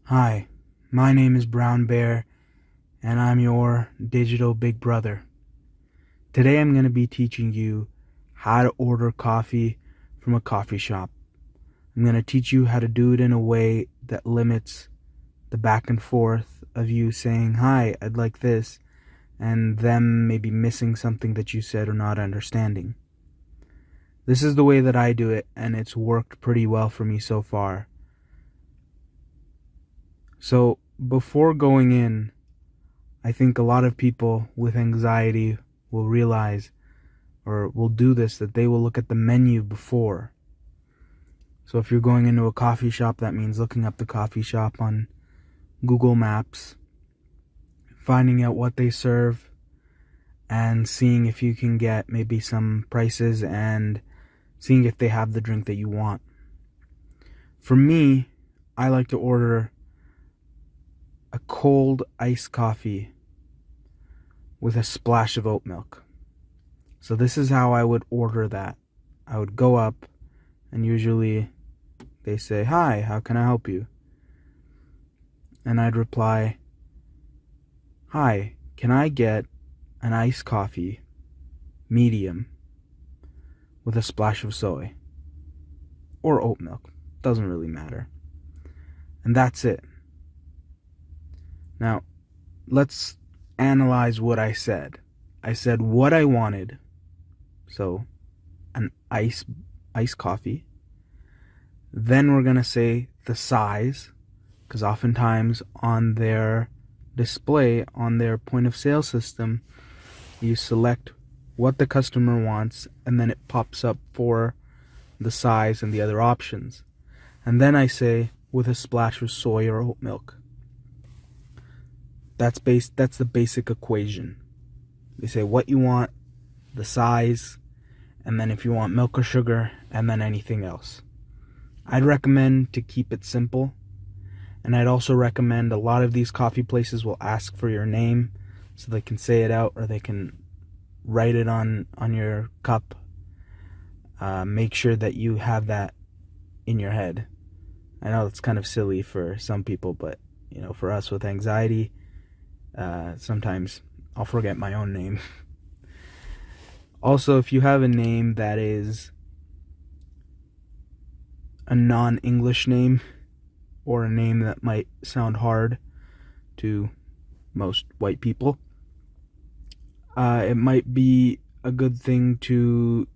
Hi, my name is Brown Bear, and I'm your digital big brother. Today I'm going to be teaching you how to order coffee from a coffee shop. I'm going to teach you how to do it in a way that limits the back and forth of you saying, "Hi, I'd like this," and them maybe missing something that you said or not understanding. This is the way that I do it, and it's worked pretty well for me so far. So, before going in, I think a lot of people with anxiety will realize, or will do this, that they will look at the menu before. So if you're going into a coffee shop, that means looking up the coffee shop on Google Maps, finding out what they serve, and seeing if you can get maybe some prices and seeing if they have the drink that you want. For me, I like to order a cold iced coffee with a splash of oat milk. So this is how I would order that. I would go up, and usually they say, "Hi, how can I help you?" And I'd reply, "Hi, can I get an iced coffee, medium, with a splash of soy?" Or oat milk. Doesn't really matter. And that's it. Now, let's analyze what I said. I said what I wanted. So, an iced coffee. Then we're going to say the size, because oftentimes on their display, on their point of sale system, you select what the customer wants, and then it pops up for the size and the other options. And then I say with a splash of soy or oat milk. That's the basic equation. They say what you want, the size, and then if you want milk or sugar, and then anything else. I'd recommend to keep it simple, and I'd also recommend, a lot of these coffee places will ask for your name so they can say it out, or they can write it on your cup. Make sure that you have that in your head. I know it's kind of silly for some people, but for us with anxiety, sometimes I'll forget my own name. Also, if you have a name that is a non-English name, or a name that might sound hard to most white people, it might be a good thing to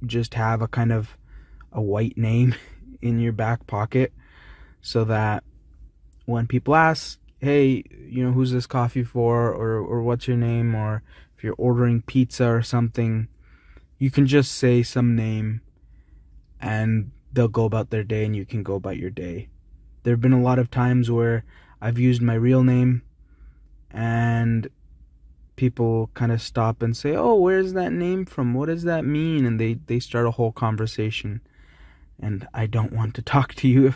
just have a kind of a white name in your back pocket, so that when people ask, "Hey, who's this coffee for?" or "What's your name?" or if you're ordering pizza or something, you can just say some name and they'll go about their day and you can go about your day. There have been a lot of times where I've used my real name and people kind of stop and say, "Oh, where's that name from? What does that mean?" And they start a whole conversation. And I don't want to talk to you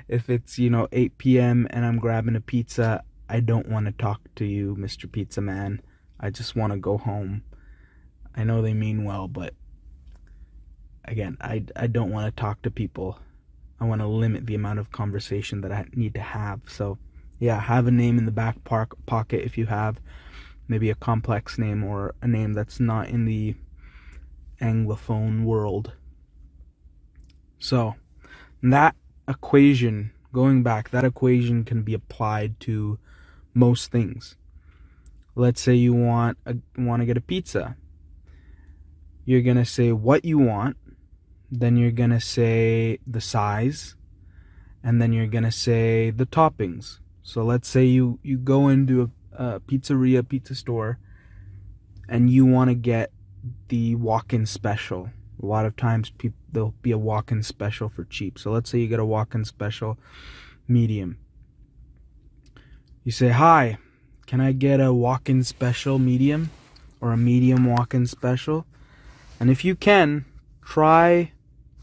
if it's 8 p.m. and I'm grabbing a pizza. I don't want to talk to you, Mr. Pizza Man. I just want to go home. I know they mean well, but again, I don't want to talk to people. I want to limit the amount of conversation that I need to have. So yeah, have a name in the back pocket if you have maybe a complex name, or a name that's not in the Anglophone world. So that equation, going back, that equation can be applied to most things. Let's say you want to get a pizza. You're going to say what you want, then you're going to say the size, and then you're going to say the toppings. So let's say you go into a pizzeria, pizza store, and you want to get the walk-in special. A lot of times there'll be a walk-in special for cheap. So let's say you get a walk-in special medium. You say, "Hi, can I get a walk-in special medium, or a medium walk-in special?" And if you can, try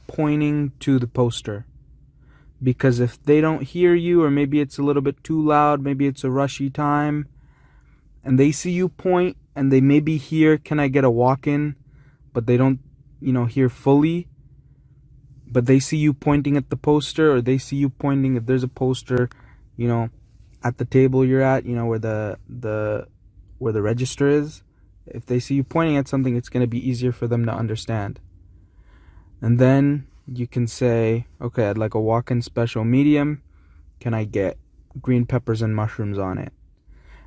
pointing to the poster. Because if they don't hear you, or maybe it's a little bit too loud, maybe it's a rushy time, and they see you point, and they maybe hear, "Can I get a walk-in?" but they don't hear fully, but they see you pointing at the poster, or they see you pointing, if there's a poster you know, at the table you're at, you know, where the register is, if they see you pointing at something, it's going to be easier for them to understand. And then you can say, okay, I'd like a walk-in special medium. Can I get green peppers and mushrooms on it?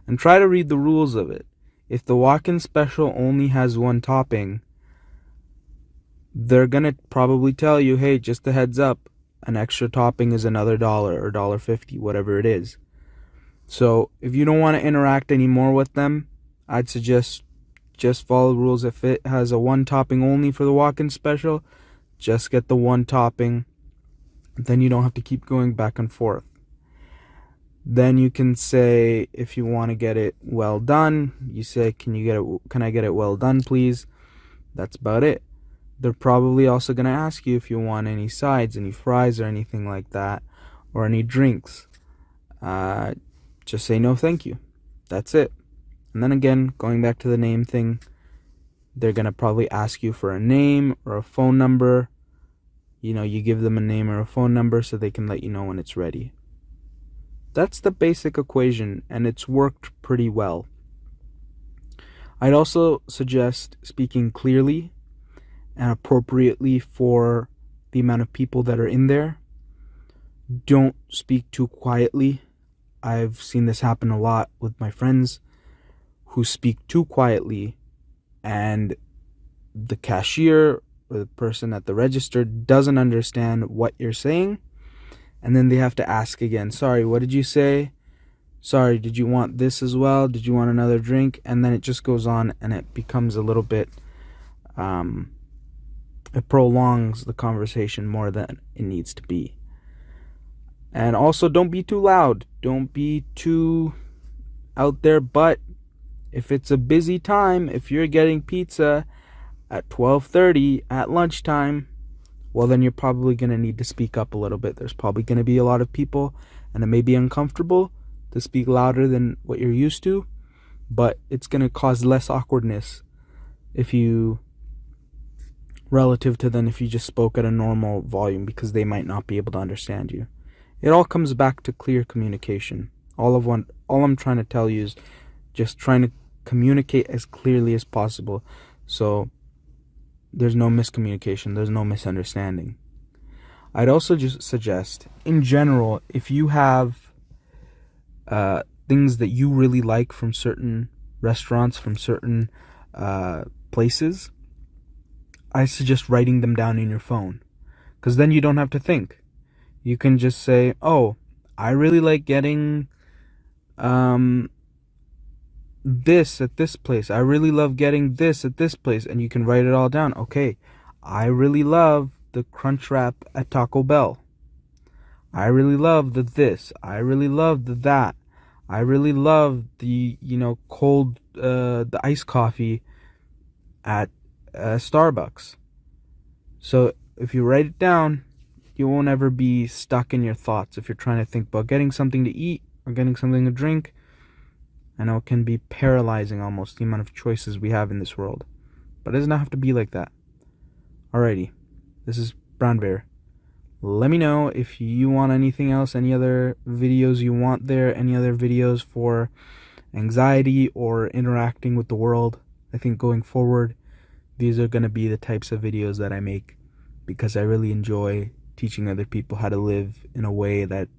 And try to read the rules of it. If the walk-in special only has one topping, they're going to probably tell you, hey, just a heads up, an extra topping is another $1 or $1.50, whatever it is. So if you don't want to interact anymore with them, I'd suggest just follow the rules. If it has a one topping only for the walk-in special, just get the one topping. Then you don't have to keep going back and forth. Then you can say, if you want to get it well done, you say, can I get it well done, please? That's about it. They're probably also going to ask you if you want any sides, any fries or anything like that, or any drinks. Just say no thank you. That's it. And then again, going back to the name thing, they're going to probably ask you for a name or a phone number. You know, you give them a name or a phone number so they can let you know when it's ready. That's the basic equation, and it's worked pretty well. I'd also suggest speaking clearly and appropriately for the amount of people that are in there. Don't speak too quietly. I've seen this happen a lot with my friends who speak too quietly, and the cashier or the person at the register doesn't understand what you're saying, and then they have to ask again, sorry, what did you say? Sorry, did you want this as well? Did you want another drink? And then it just goes on, and it becomes a little bit, it prolongs the conversation more than it needs to be. And also, don't be too loud. Don't be too out there. But if it's a busy time, if you're getting pizza at 12:30 at lunchtime, well, then you're probably going to need to speak up a little bit. There's probably going to be a lot of people, and it may be uncomfortable to speak louder than what you're used to, but it's going to cause less awkwardness relative to than if you just spoke at a normal volume, because they might not be able to understand you. It all comes back to clear communication. All I'm trying to tell you is just trying to communicate as clearly as possible, so there's no miscommunication, there's no misunderstanding. I'd also just suggest, in general, if you have things that you really like from certain restaurants, from certain places, I suggest writing them down in your phone, because then you don't have to think. You can just say, oh, I really like getting this at this place. I really love getting this at this place. And you can write it all down. Okay, I really love the crunch wrap at Taco Bell. I really love the this. I really love the that. I really love the, cold, the iced coffee at Starbucks. So if you write it down, you won't ever be stuck in your thoughts if you're trying to think about getting something to eat or getting something to drink. I know it can be paralyzing almost, the amount of choices we have in this world. But it does not have to be like that. Alrighty, this is Brown Bear. Let me know if you want anything else, any other videos you want there, any other videos for anxiety or interacting with the world. I think going forward, these are going to be the types of videos that I make, because I really enjoy teaching other people how to live in a way that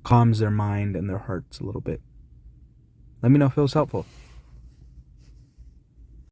calms their mind and their hearts a little bit. Let me know if it was helpful.